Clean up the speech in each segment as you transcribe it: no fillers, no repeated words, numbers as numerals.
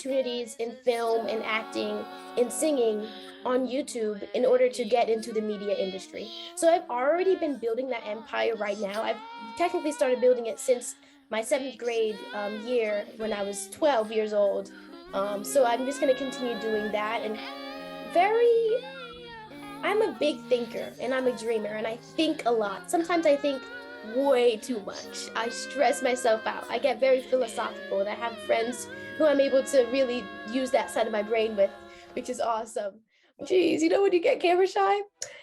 opportunities in film and acting and singing on YouTube in order to get into the media industry. So I've already been building that empire right now. I've technically started building it since my seventh grade year when I was 12 years old. So I'm just going to continue doing that. And I'm a big thinker and I'm a dreamer and I think a lot. Sometimes I think way too much. I stress myself out. I get very philosophical and I have friends who I'm able to really use that side of my brain with, which is awesome. Jeez, you know when you get camera shy?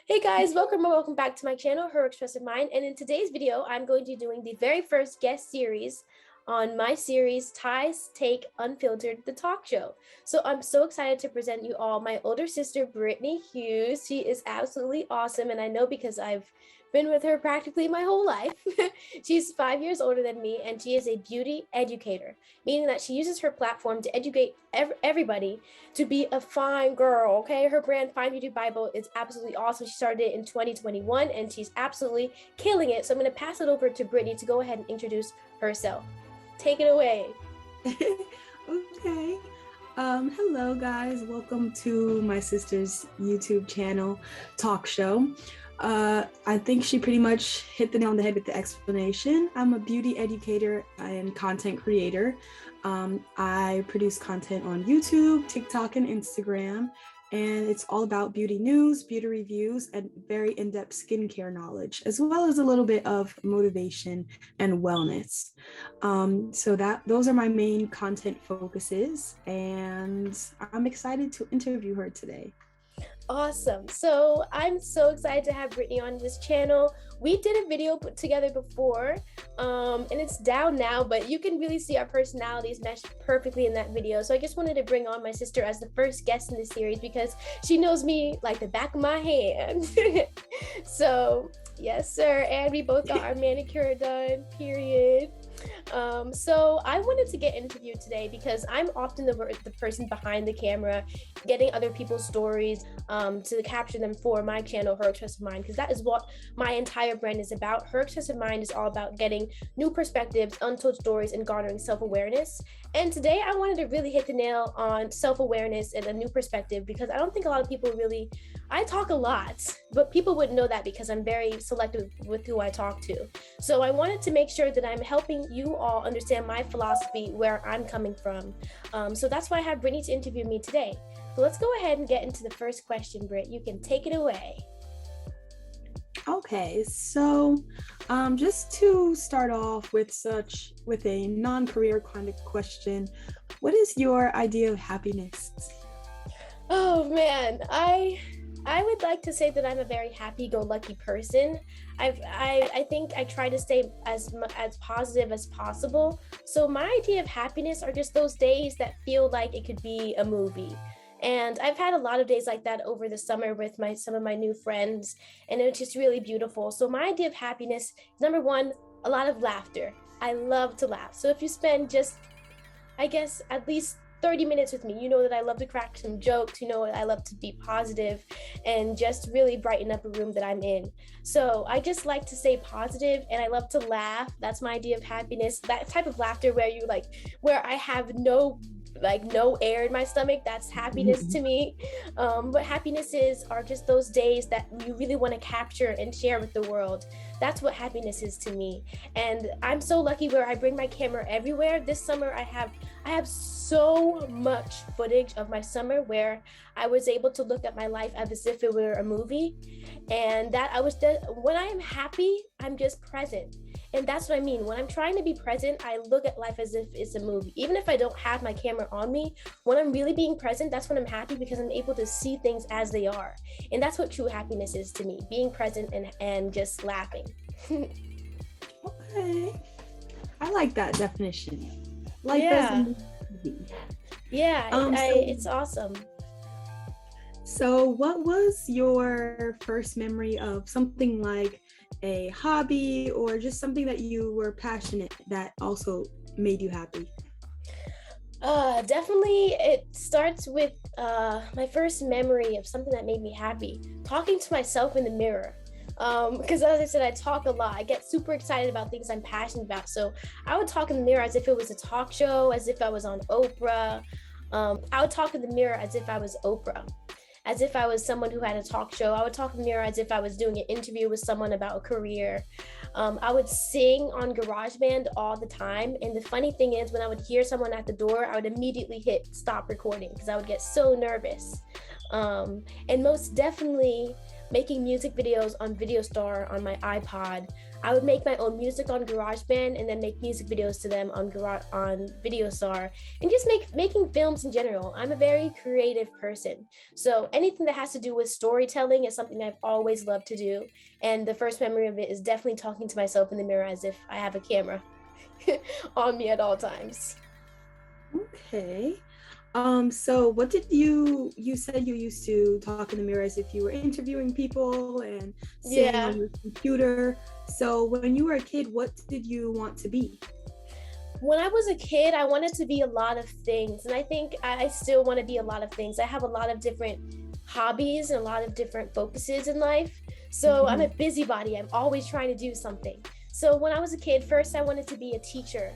Hey guys, welcome back to my channel, Her Expressive Mind. And in today's video, I'm going to be doing the very first guest series on my series, Ty's Take Unfiltered, the talk show. So I'm so excited to present you all my older sister, Brittany Hughes. She is absolutely awesome. And I know because I've been with her practically my whole life. She's 5 years older than me, and she is a beauty educator, meaning that she uses her platform to educate everybody to be a fine girl, okay? Her brand, FineBeautyBible, is absolutely awesome. She started it in 2021, and she's absolutely killing it. So I'm going to pass it over to Brittany to go ahead and introduce herself. Take it away. Okay. Hello, guys. Welcome to my sister's YouTube channel, talk show. I think she pretty much hit the nail on the head with the explanation. I'm a beauty educator and content creator. I produce content on YouTube, TikTok, and Instagram, and it's all about beauty news, beauty reviews, and very in-depth skincare knowledge, as well as a little bit of motivation and wellness. Those are my main content focuses, and I'm excited to interview her today. Awesome. So I'm so excited to have Brittany on this channel. We did a video put together before, and it's down now, but you can really see our personalities mesh perfectly in that video. So I just wanted to bring on my sister as the first guest in this series because she knows me like the back of my hand. So yes, sir. And we both got our manicure done, period. So I wanted to get interviewed today because I'm often the person behind the camera, getting other people's stories to capture them for my channel, Her Expressive Mind, because that is what my entire brand is about. Her Expressive Mind is all about getting new perspectives, untold stories, and garnering self-awareness. And today I wanted to really hit the nail on self-awareness and a new perspective because I don't think a lot of people really, I talk a lot, but people wouldn't know that because I'm very selective with who I talk to. So I wanted to make sure that I'm helping you all understand my philosophy, where I'm coming from. So that's why I have Brittany to interview me today. So let's go ahead and get into the first question, Britt. You can take it away. Okay, so just to start off with a non-career kind of question, what is your idea of happiness? Oh man, I would like to say that I'm a very happy-go-lucky person. I think I try to stay as positive as possible. So my idea of happiness are just those days that feel like it could be a movie. And I've had a lot of days like that over the summer with some of my new friends, and it's just really beautiful. So my idea of happiness is, number one, a lot of laughter. I love to laugh. So if you spend just, I guess, at least 30 minutes with me, you know that I love to crack some jokes, you know I love to be positive and just really brighten up a room that I'm in. So I just like to stay positive and I love to laugh. That's my idea of happiness. That type of laughter where I have no air in my stomach, that's happiness to me. But happinesses are just those days that you really want to capture and share with the world. That's what happiness is to me. And I'm so lucky where I bring my camera everywhere. This summer I have so much footage of my summer where I was able to look at my life as if it were a movie. And when I am happy, I'm just present. And that's what I mean. When I'm trying to be present, I look at life as if it's a movie. Even if I don't have my camera on me, when I'm really being present, that's when I'm happy because I'm able to see things as they are. And that's what true happiness is to me, being present and just laughing. Okay. I like that definition. It's awesome. So what was your first memory of something like a hobby or just something that you were passionate that also made you happy? Definitely it starts with my first memory of something that made me happy, talking to myself in the mirror. Because as I said, I talk a lot. I get super excited about things I'm passionate about. So I would talk in the mirror as if it was a talk show, as if I was on Oprah. I would talk in the mirror as if I was Oprah, as if I was someone who had a talk show. I would talk in the mirror as if I was doing an interview with someone about a career. I would sing on GarageBand all the time. And the funny thing is, when I would hear someone at the door, I would immediately hit stop recording because I would get so nervous. And most definitely making music videos on VideoStar on my iPod. I would make my own music on GarageBand and then make music videos to them on VideoStar, and just making films in general. I'm a very creative person, so anything that has to do with storytelling is something I've always loved to do. And the first memory of it is definitely talking to myself in the mirror as if I have a camera on me at all times. Okay. So what did you said you used to talk in the mirror as if you were interviewing people and sitting on your computer. So when you were a kid, what did you want to be? When I was a kid, I wanted to be a lot of things. And I think I still want to be a lot of things. I have a lot of different hobbies and a lot of different focuses in life. So I'm a busybody. I'm always trying to do something. So when I was a kid, first I wanted to be a teacher.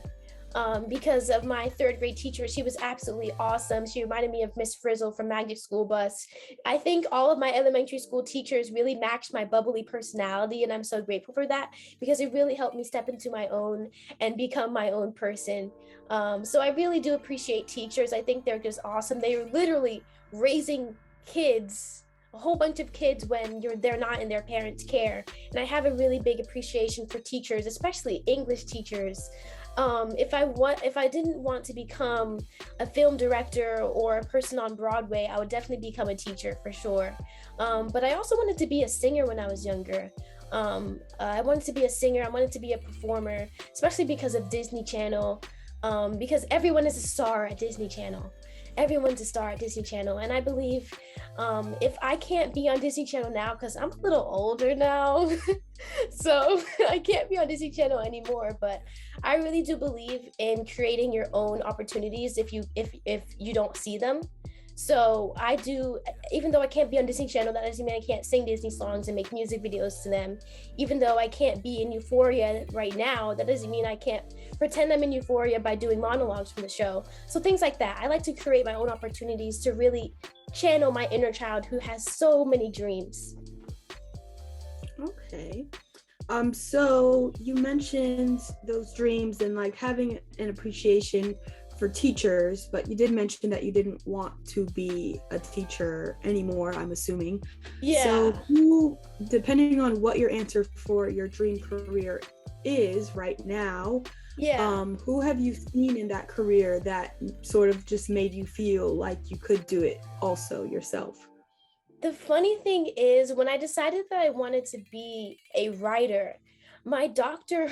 Because of my third grade teacher. She was absolutely awesome. She reminded me of Miss Frizzle from Magic School Bus. I think all of my elementary school teachers really matched my bubbly personality, and I'm so grateful for that because it really helped me step into my own and become my own person. So I really do appreciate teachers. I think they're just awesome. They are literally raising kids, a whole bunch of kids when they're not in their parents' care. And I have a really big appreciation for teachers, especially English teachers. If I didn't want to become a film director or a person on Broadway, I would definitely become a teacher for sure. But I also wanted to be a singer when I was younger. I wanted to be a singer. I wanted to be a performer, especially because of Disney Channel. Because everyone is a star at Disney Channel. Everyone's a star at Disney Channel. And I believe if I can't be on Disney Channel now, because I'm a little older now, so I can't be on Disney Channel anymore, but I really do believe in creating your own opportunities if you don't see them. So I do, even though I can't be on Disney Channel, that doesn't mean I can't sing Disney songs and make music videos to them. Even though I can't be in Euphoria right now, that doesn't mean I can't pretend I'm in Euphoria by doing monologues from the show. So things like that. I like to create my own opportunities to really channel my inner child who has so many dreams. Okay. So you mentioned those dreams and like having an appreciation for teachers, but you did mention that you didn't want to be a teacher anymore, I'm assuming. Yeah. So who, depending on what your answer for your dream career is right now, who have you seen in that career that sort of just made you feel like you could do it also yourself? The funny thing is, when I decided that I wanted to be a writer, my doctor,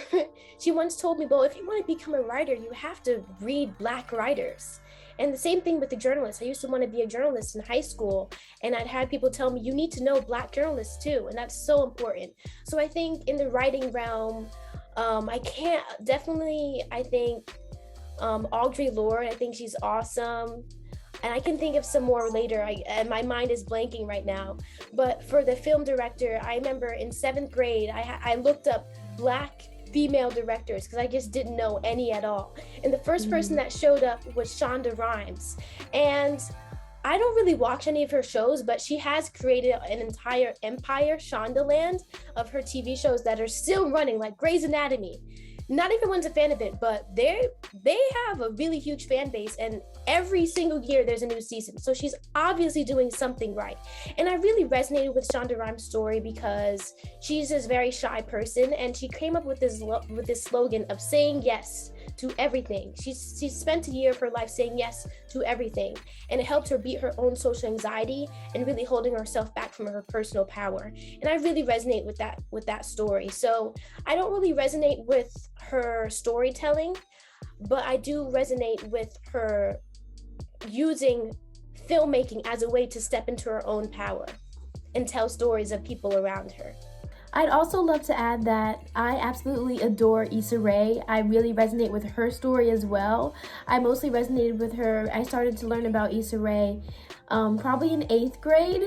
she once told me, well, if you want to become a writer, you have to read Black writers. And the same thing with the journalists. I used to want to be a journalist in high school, and I'd had people tell me, you need to know Black journalists too, and that's so important. So I think in the writing realm, I think Audre Lorde, I think she's awesome. And I can think of some more later. My mind is blanking right now. But for the film director, I remember in 7th grade, I looked up Black female directors because I just didn't know any at all. And the first person that showed up was Shonda Rhimes. And I don't really watch any of her shows, but she has created an entire empire, Shondaland, of her TV shows that are still running, like Grey's Anatomy. Not everyone's a fan of it, but they have a really huge fan base, and every single year there's a new season. So she's obviously doing something right. And I really resonated with Shonda Rhimes' story because she's this very shy person, and she came up with this slogan of saying yes to everything. She spent a year of her life saying yes to everything, and it helped her beat her own social anxiety and really holding herself back from her personal power. And I really resonate with that story. So I don't really resonate with her storytelling, but I do resonate with her using filmmaking as a way to step into her own power and tell stories of people around her. I'd also love to add that I absolutely adore Issa Rae. I really resonate with her story as well. I mostly resonated with her. I started to learn about Issa Rae probably in 8th grade.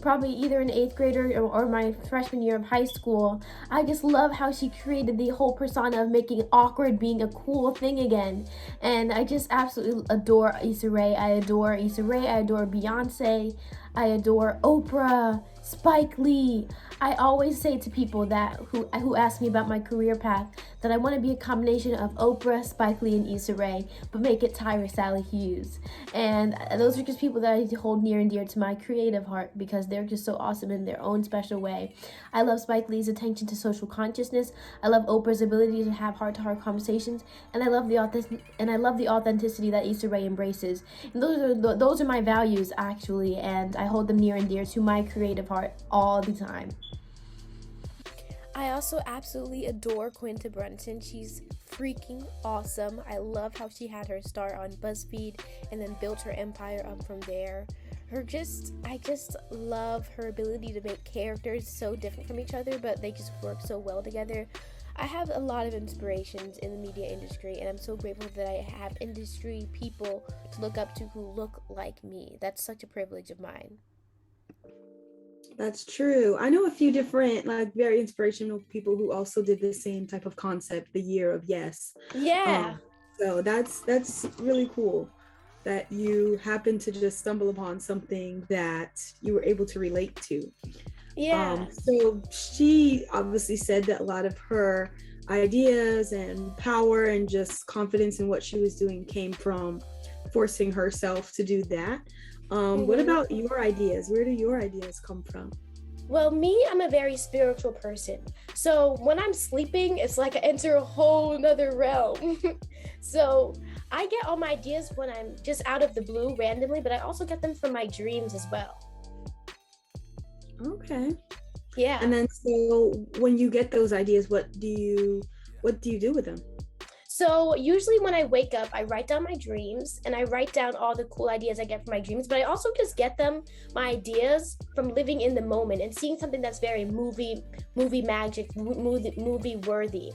probably either an 8th grader or my freshman year of high school. I just love how she created the whole persona of making awkward being a cool thing again. And I just absolutely adore Issa Rae. I adore Issa Rae. I adore Beyonce. I adore Oprah, Spike Lee. I always say to people that who ask me about my career path that I want to be a combination of Oprah, Spike Lee, and Issa Rae, but make it Tyra Hughes. And those are just people that I hold near and dear to my creative heart because they're just so awesome in their own special way. I love Spike Lee's attention to social consciousness. I love Oprah's ability to have heart-to-heart conversations, and I love the authenticity that Issa Rae embraces. And those are my values actually, and I hold them near and dear to my creative heart all the time. I also absolutely adore Quinta Brunson. She's freaking awesome. I love how she had her start on BuzzFeed and then built her empire up from there. I just love her ability to make characters so different from each other, but they just work so well together. I have a lot of inspirations in the media industry, and I'm so grateful that I have industry people to look up to who look like me. That's such a privilege of mine. That's true. I know a few different, like, very inspirational people who also did the same type of concept, the year of yes. Yeah. So that's really cool that you happen to just stumble upon something that you were able to relate to. Yeah. So she obviously said that a lot of her ideas and power and just confidence in what she was doing came from forcing herself to do that. What about your ideas? Where do your ideas come from? Well, I'm a very spiritual person. So when I'm sleeping, it's like I enter a whole nother realm. So I get all my ideas when I'm just out of the blue randomly, but I also get them from my dreams as well. Okay. Yeah. And then so when you get those ideas, what do you do with them? So usually when I wake up, I write down my dreams and I write down all the cool ideas I get from my dreams, but I also just get my ideas from living in the moment and seeing something that's very movie magic, movie worthy.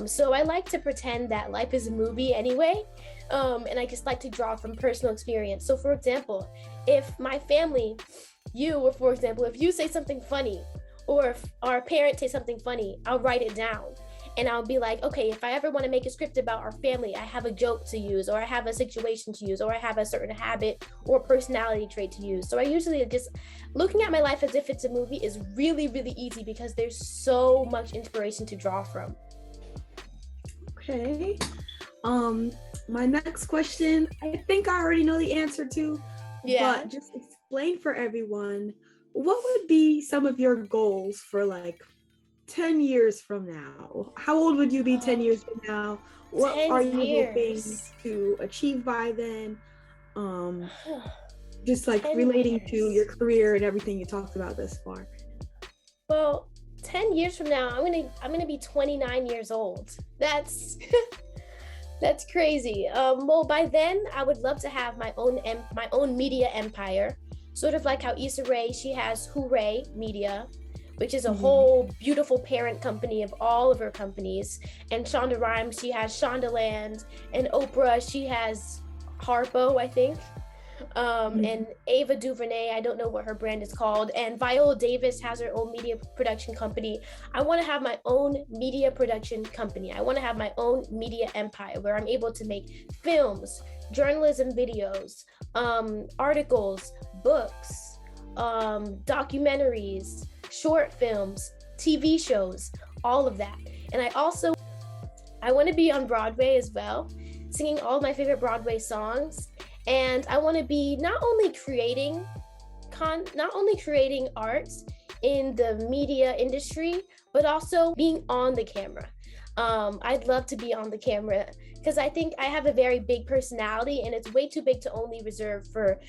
So I like to pretend that life is a movie anyway. And I just like to draw from personal experience. So for example, if my family, if you say something funny, or if our parent says something funny, I'll write it down. And I'll be like, okay, if I ever want to make a script about our family, I have a joke to use, or I have a situation to use, or I have a certain habit or personality trait to use. So I usually just looking at my life as if it's a movie is really, really easy because there's so much inspiration to draw from. Okay. My next question, I think I already know the answer to, but just explain for everyone, what would be some of your goals for like 10 years from now? How old would you be 10 years from now? What are you hoping to achieve by then? Just like relating to your career and everything you talked about thus far. Well, 10 years from now, I'm gonna be 29 years old. That's that's crazy. Well, by then I would love to have my own media empire, sort of like how Issa Rae, she has Hooray Media, which is a whole beautiful parent company of all of her companies. And Shonda Rhimes, she has Shondaland, and Oprah, she has Harpo, I think. And Ava DuVernay, I don't know what her brand is called, and Viola Davis has her own media production company. I want to have my own media production company. I want to have my own media empire where I'm able to make films, journalism videos, articles, books, documentaries, short films, TV shows, all of that. And I want to be on Broadway as well, singing all of my favorite Broadway songs. And I want to be not only creating arts in the media industry, but also being on the camera. I'd love to be on the camera because I think I have a very big personality and it's way too big to only reserve for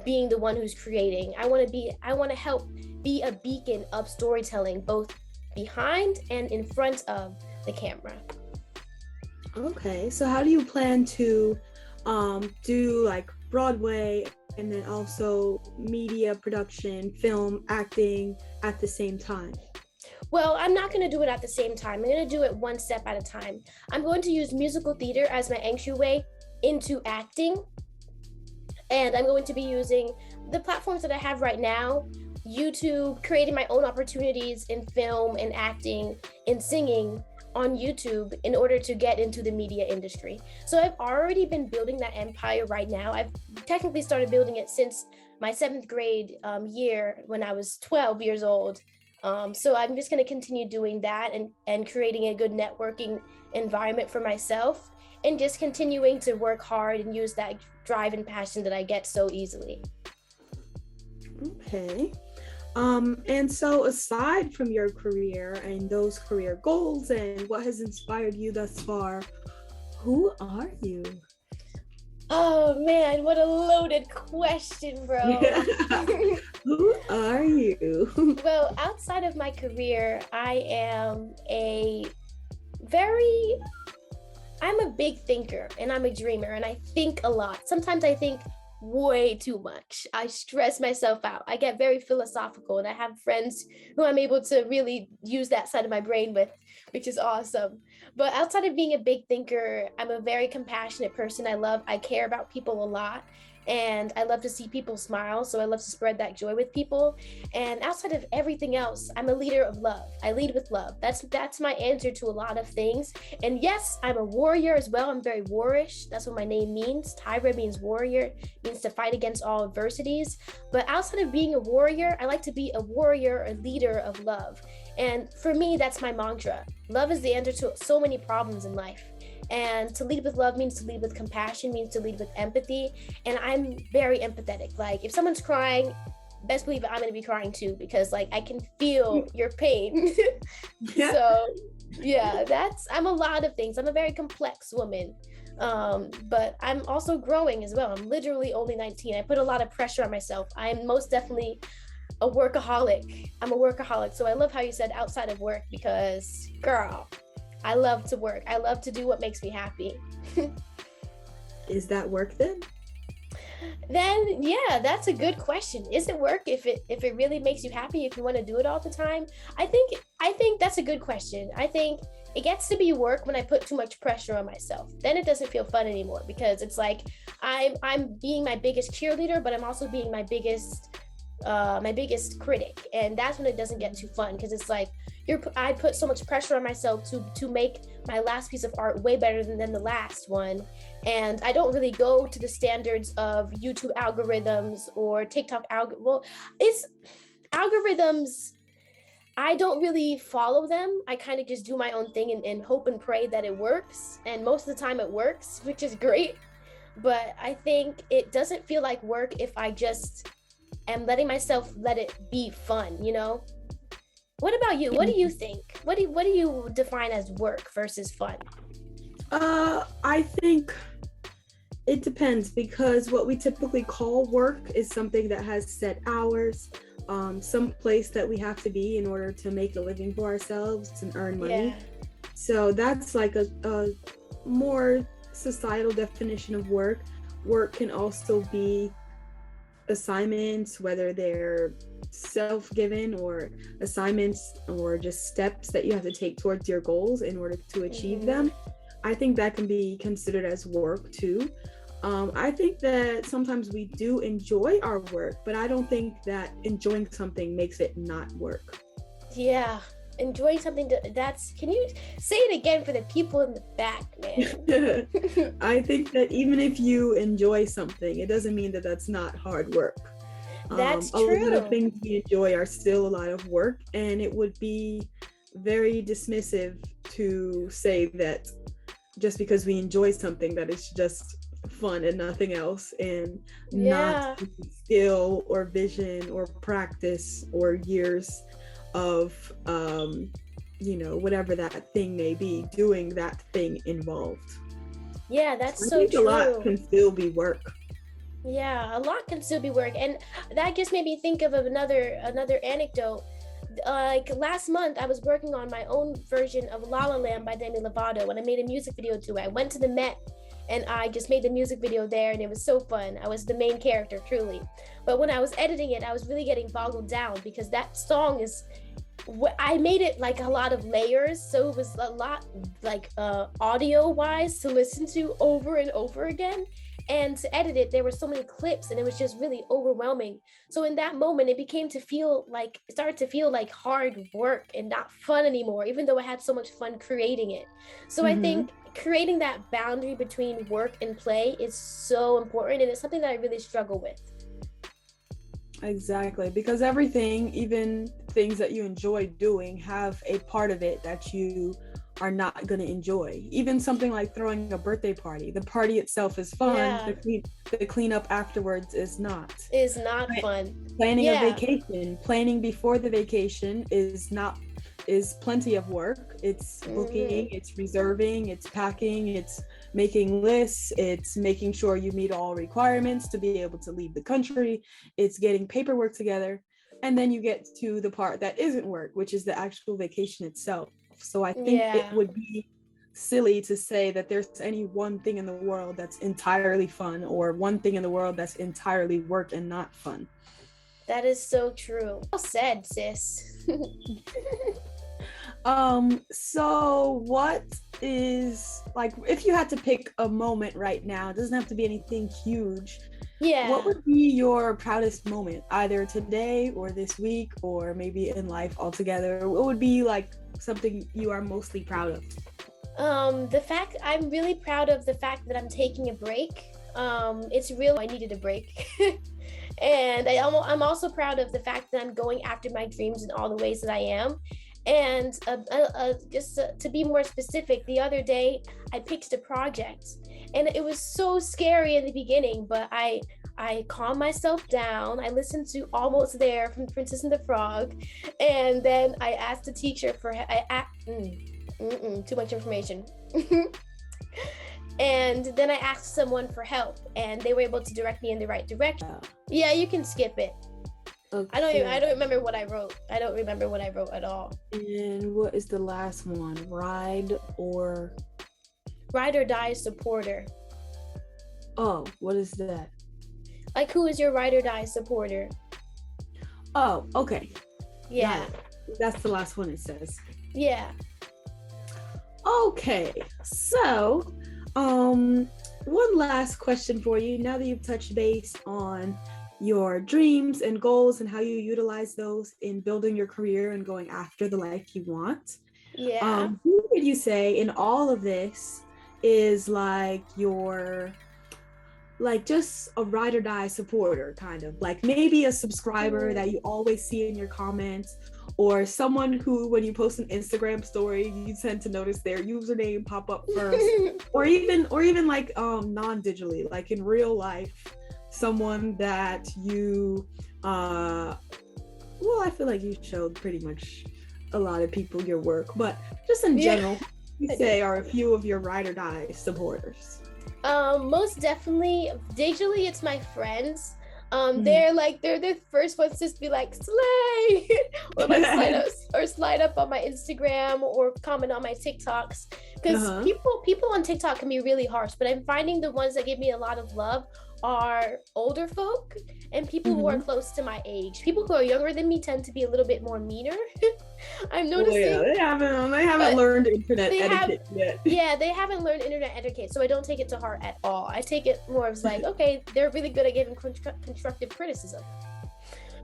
being the one who's creating. I want to help be a beacon of storytelling, both behind and in front of the camera. Okay, so how do you plan to do like Broadway and then also media production, film, acting at the same time? Well, I'm not going to do it at the same time. I'm going to do it one step at a time. I'm going to use musical theater as my entryway into acting. And I'm going to be using the platforms that I have right now YouTube, creating my own opportunities in film and acting and singing on YouTube in order to get into the media industry. So I've already been building that empire right now. I've technically started building it since my 7th grade year when I was 12 years old. So I'm just going to continue doing that and creating a good networking environment for myself and just continuing to work hard and use that drive and passion that I get so easily. Okay. And so aside from your career and those career goals and what has inspired you thus far, who are you? Oh man, what a loaded question, bro. Who are you? Well, outside of my career, I'm a big thinker and I'm a dreamer and I think a lot. Sometimes I think way too much. I stress myself out. I get very philosophical and I have friends who I'm able to really use that side of my brain with, which is awesome. But outside of being a big thinker, I'm a very compassionate person. I care about people a lot and I love to see people smile. So I love to spread that joy with people. And outside of everything else, I'm a leader of love. I lead with love. That's my answer to a lot of things. And yes, I'm a warrior as well. I'm very warish. That's what my name means. Tyra means warrior, means to fight against all adversities. But outside of being a warrior, I like to be a warrior, a leader of love. And for me, that's my mantra. Love is the answer to so many problems in life. And to lead with love means to lead with compassion, means to lead with empathy. And I'm very empathetic. Like if someone's crying, best believe I'm going to be crying too, because like I can feel your pain. Yeah. So yeah, I'm a lot of things. I'm a very complex woman. But I'm also growing as well. I'm literally only 19. I put a lot of pressure on myself. I'm most definitely a workaholic. I'm a workaholic. So I love how you said outside of work because girl, I love to work. I love to do what makes me happy. Is that work then? Then yeah, that's a good question. Is it work if it really makes you happy, if you want to do it all the time? I think that's a good question. I think it gets to be work when I put too much pressure on myself. Then it doesn't feel fun anymore because it's like I'm being my biggest cheerleader, but I'm also being my biggest critic, and that's when it doesn't get too fun because it's like I put so much pressure on myself to make my last piece of art way better than the last one, and I don't really go to the standards of YouTube algorithms or TikTok it's algorithms. I don't really follow them. I kind of just do my own thing and hope and pray that it works, and most of the time it works, which is great. But I think it doesn't feel like work if I just am letting myself let it be fun, you know? What about you? What do you think? What do you define as work versus fun? I think it depends because what we typically call work is something that has set hours, some place that we have to be in order to make a living for ourselves and earn money. Yeah. So that's like a more societal definition of work. Work can also be assignments, whether they're self-given or assignments or just steps that you have to take towards your goals in order to achieve them. I think that can be considered as work too. I think that sometimes we do enjoy our work, but I don't think that enjoying something makes it not work. Yeah, enjoying something can you say it again for the people in the back, man? I think that even if you enjoy something, it doesn't mean that that's not hard work. That's true. A lot of things we enjoy are still a lot of work, and it would be very dismissive to say that just because we enjoy something that it's just fun and nothing else, and not skill or vision or practice or years of whatever that thing may be, doing that thing involved. Yeah, that's I so think true. A lot can still be work. Yeah, a lot can still be work, and that just made me think of another anecdote. Like last month, I was working on my own version of La La Land by Demi Lovato, and I made a music video to it. I went to the Met, and I just made the music video there, and it was so fun. I was the main character, truly. But when I was editing it, I was really getting boggled down because that song I made it like a lot of layers, so it was a lot like audio wise to listen to over and over again. And to edit it, there were so many clips and it was just really overwhelming. So in that moment, it started to feel like hard work and not fun anymore, even though I had so much fun creating it. So I think creating that boundary between work and play is so important, and it's something that I really struggle with. Exactly, because everything, even things that you enjoy doing, have a part of it that you are not going to enjoy. Even something like throwing a birthday party, the party itself is fun. Yeah. The cleanup afterwards is not Fun. Planning a vacation, planning before the vacation is plenty of work. It's booking, it's reserving, it's packing, it's making lists, it's making sure you meet all requirements to be able to leave the country, it's getting paperwork together, and then you get to the part that isn't work, which is the actual vacation itself. So I think it would be silly to say that there's any one thing in the world that's entirely fun or one thing in the world that's entirely work and not fun. That is so true. Well said, sis. So what is, like, if you had to pick a moment right now, it doesn't have to be anything huge. Yeah. What would be your proudest moment, either today or this week or maybe in life altogether? What would be like something you are mostly proud of? I'm really proud of the fact that I'm taking a break. It's real. I needed a break. And I'm also proud of the fact that I'm going after my dreams in all the ways that I am. And just to be more specific, the other day I pitched a project, and it was so scary in the beginning, but I calmed myself down. I listened to Almost There from Princess and the Frog, and then I asked the teacher for too much information. And then I asked someone for help, and they were able to direct me in the right direction. Yeah, you can skip it. Okay. I don't remember what I wrote. I don't remember what I wrote at all. And what is the last one? Ride or die supporter. Oh, what is that? Like, who is your ride or die supporter? Oh, okay. Yeah. That's the last one it says. Yeah. Okay. So, one last question for you. Now that you've touched base on your dreams and goals and how you utilize those in building your career and going after the life you want. Yeah. Who would you say in all of this is like your, like, just a ride or die supporter, kind of like maybe a subscriber that you always see in your comments, or someone who, when you post an Instagram story, you tend to notice their username pop up first, or even like non-digitally, like in real life, someone that you I feel like you showed pretty much a lot of people your work, but just in general, you say are a few of your ride or die supporters. Most definitely digitally, it's my friends. They're the first ones to be like, slay, or like slide up on my Instagram or comment on my TikToks, because people on TikTok can be really harsh, but I'm finding the ones that give me a lot of love are older folk and people who are close to my age. People who are younger than me tend to be a little bit more meaner. I'm noticing. They haven't learned internet etiquette yet. Yeah, they haven't learned internet etiquette, so I don't take it to heart at all. I take it more as like, okay, they're really good at giving constructive criticism.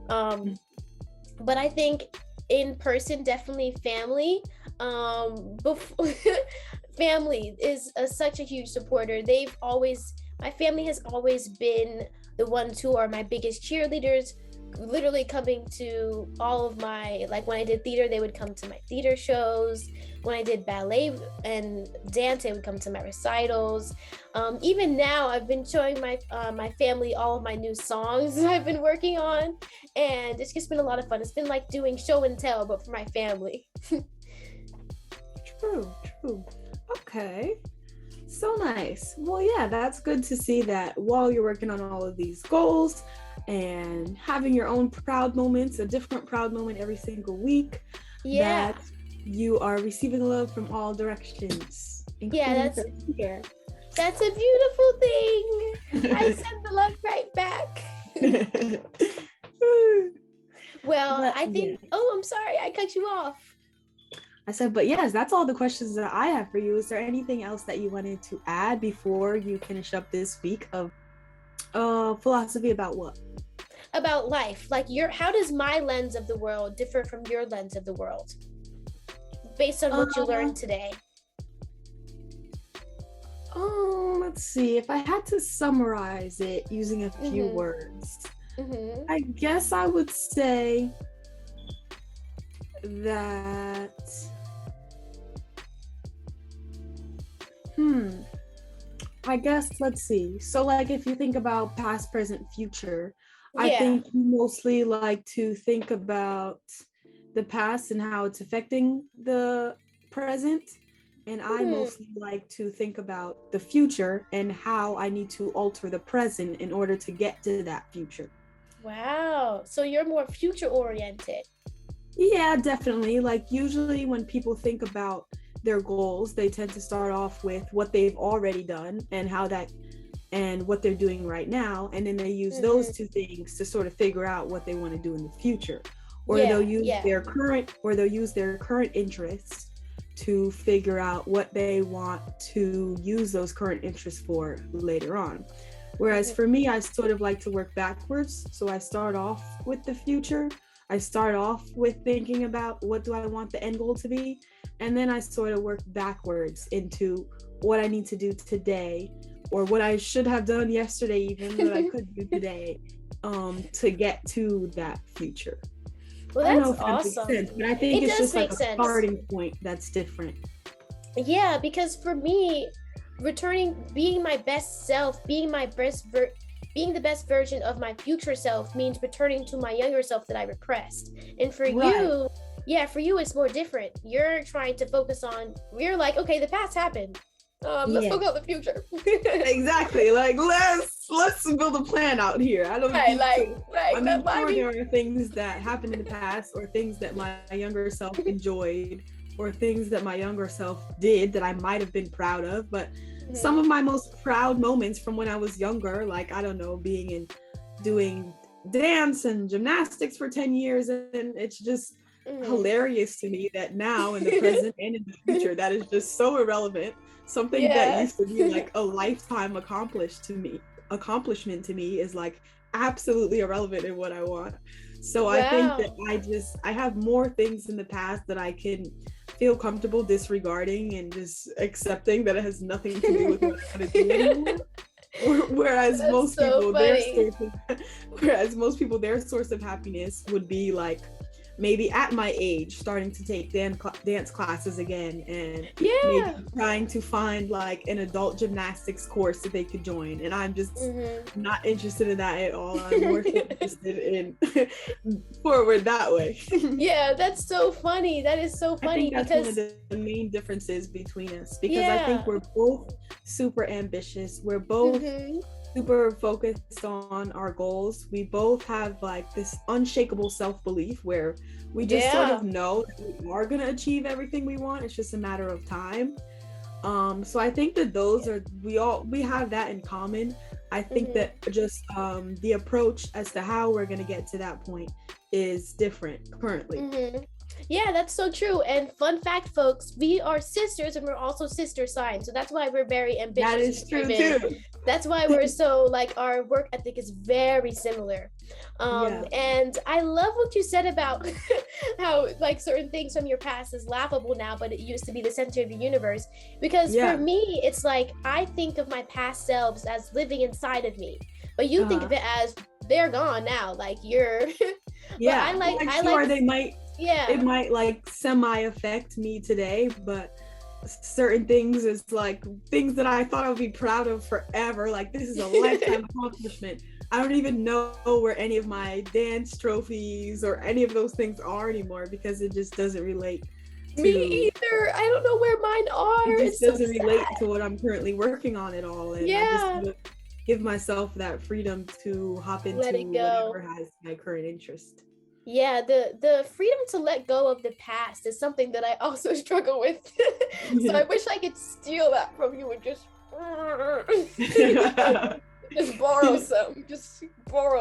But I think in person, definitely family. Family is such a huge supporter. My family has always been the ones who are my biggest cheerleaders, literally coming to all of my, like when I did theater, they would come to my theater shows. When I did ballet and dance, they would come to my recitals. Even now, I've been showing my family all of my new songs that I've been working on, and it's just been a lot of fun. It's been like doing show and tell, but for my family. True. Okay. So nice. Well, yeah, that's good to see that while you're working on all of these goals and having your own proud moments, a different proud moment every single week, that you are receiving love from all directions. Yeah, that's a beautiful thing. I send the love right back. Well, I think, I'm sorry, I cut you off. I said, but yes, that's all the questions that I have for you. Is there anything else that you wanted to add before you finish up this week of philosophy about what? About life. Like how does my lens of the world differ from your lens of the world? Based on what you learned today. Oh, let's see. If I had to summarize it using a few words, I guess I would say that I guess, let's see. So like if you think about past, present, future, I think you mostly like to think about the past and how it's affecting the present. And I mostly like to think about the future and how I need to alter the present in order to get to that future. Wow. So you're more future oriented. Yeah, definitely. Like usually when people think about their goals, they tend to start off with what they've already done and what they're doing right now. And then they use those two things to sort of figure out what they want to do in the future. Or they'll use their current interests to figure out what they want to use those current interests for later on. Whereas for me, I sort of like to work backwards. So I start off with the future. I start off with thinking about what do I want the end goal to be? And then I sort of work backwards into what I need to do today, or what I should have done yesterday, even that I could do today, to get to that future. Well, that's awesome. Makes sense, but I think it's just like a starting point that's different. Yeah, because for me, being my best self, being the best version of my future self means returning to my younger self that I repressed. And for you, it's more different. You're trying to focus on, you're like, okay, the past happened. Let's focus on the future. Exactly. Like let's build a plan out here. I don't sure there are things that happened in the past, or things that my younger self enjoyed, or things that my younger self did that I might have been proud of. But some of my most proud moments from when I was younger, like, I don't know, doing dance and gymnastics for 10 years. And it's just hilarious to me that now in the present and in the future, that is just so irrelevant. Something that used to be like a lifetime accomplishment to me is like absolutely irrelevant in what I want. So I think that I have more things in the past that I can feel comfortable disregarding and just accepting that it has nothing to do with what I want to do anymore. Whereas most people, their source of happiness would be like maybe at my age starting to take dance classes again, and maybe trying to find like an adult gymnastics course that they could join. And I'm just not interested in that at all. I'm more interested in forward that way. Yeah, that's so funny. That is so funny. I think that's one of the main differences between us, because I think we're both super ambitious. We're both super focused on our goals. We both have like this unshakable self-belief where we just sort of know that we are going to achieve everything we want. It's just a matter of time. So I think that those are, we have that in common. I think that just the approach as to how we're going to get to that point is different currently. Yeah, that's so true. And fun fact, folks, we are sisters, and we're also sister signs. So that's why we're very ambitious. That is true too. That's why we're so, like, our work ethic is very similar. And I love what you said about how like certain things from your past is laughable now, but it used to be the center of the universe. Because for me, it's like I think of my past selves as living inside of me, but you think of it as they're gone now. Like you're. It might like semi affect me today, but certain things is like things that I thought I would be proud of forever. Like this is a lifetime accomplishment. I don't even know where any of my dance trophies or any of those things are anymore, because it just doesn't relate to me either. I don't know where mine are. It just doesn't relate to what I'm currently working on at all. And I just give myself that freedom to hop into whatever has my current interest. Yeah, the freedom to let go of the past is something that I also struggle with. So I wish I could steal that from you and just borrow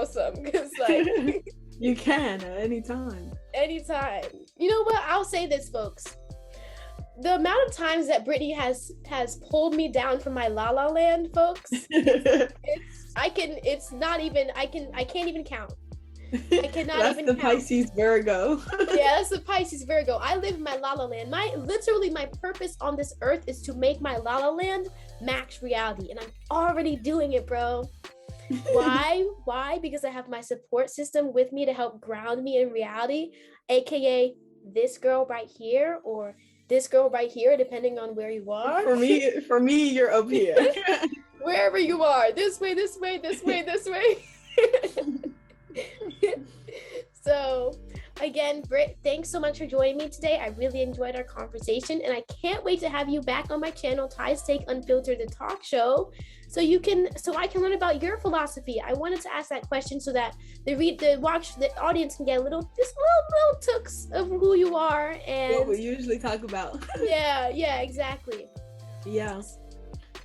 some, because like you can at any time. You know what, I'll say this, folks, the amount of times that Brittany has pulled me down from my La La Land, folks, I can't even count. I cannot that's even the count. Pisces Virgo. Yeah, that's the Pisces Virgo. I live in my La La Land. My purpose on this earth is to make my La La Land max reality, and I'm already doing it, bro. Why? Because I have my support system with me to help ground me in reality, aka this girl right here or this girl right here, depending on where you are. For me, you're up here. Wherever you are, this way. So again, Britt, thanks so much for joining me today. I really enjoyed our conversation, and I can't wait to have you back on my channel, Ty's Take Unfiltered, the talk show, so I can learn about your philosophy. I wanted to ask that question so that the audience can get a little tooks of who you are and what we usually talk about. yeah, exactly. Yeah.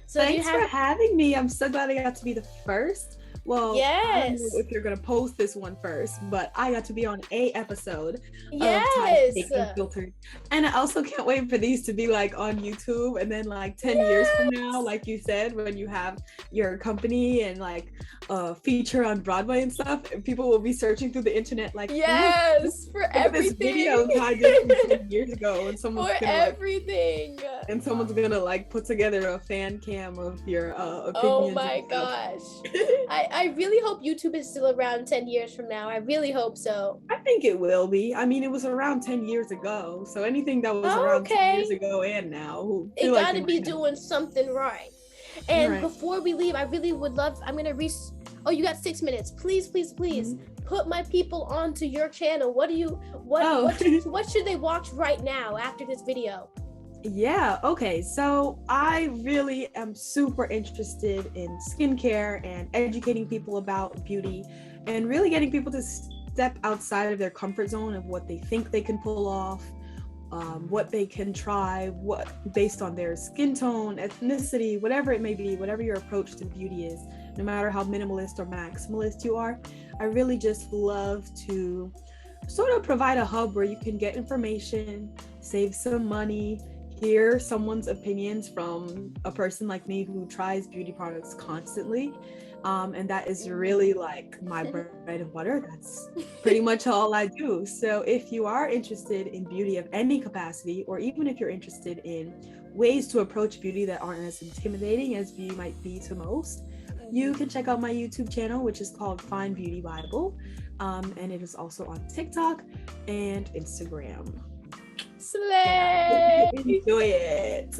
So thanks for having me. I'm so glad I got to be the first. Well, yes. I don't know if you're gonna post this one first, but I got to be on a episode of yes. Unfiltered, and I also can't wait for these to be like on YouTube, and then like 10 years from now, like you said, when you have your company and like feature on Broadway and stuff, and people will be searching through the internet like, yes, for everything. This video I did from 10 years ago, and someone's for gonna everything. And someone's gonna like put together a fan cam of your opinions. Oh my gosh. I really hope YouTube is still around 10 years from now. I really hope so. I think it will be. I mean, it was around 10 years ago. So anything that was around 10 years ago and now, it gotta be doing something right. And before we leave, I really would love, you got 6 minutes. Please, put my people onto your channel. What should they watch right now after this video? Yeah, okay. So I really am super interested in skincare and educating people about beauty and really getting people to step outside of their comfort zone of what they think they can pull off, what they can try, what based on their skin tone, ethnicity, whatever it may be, whatever your approach to beauty is, no matter how minimalist or maximalist you are. I really just love to sort of provide a hub where you can get information, save some money, hear someone's opinions from a person like me who tries beauty products constantly, and that is really like my bread and butter. That's pretty much all I do. So if you are interested in beauty of any capacity, or even if you're interested in ways to approach beauty that aren't as intimidating as beauty might be to most, you can check out my YouTube channel, which is called FineBeautyBible, and it is also on TikTok and Instagram. Slay! Enjoy it.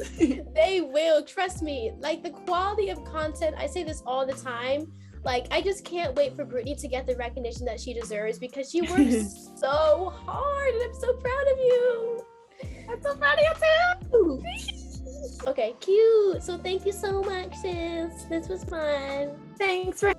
They will, trust me. Like the quality of content, I say this all the time. Like I just can't wait for Brittany to get the recognition that she deserves because she works so hard, and I'm so proud of you. I'm so proud of you too. Okay, cute. So thank you so much, sis. This was fun. Thanks for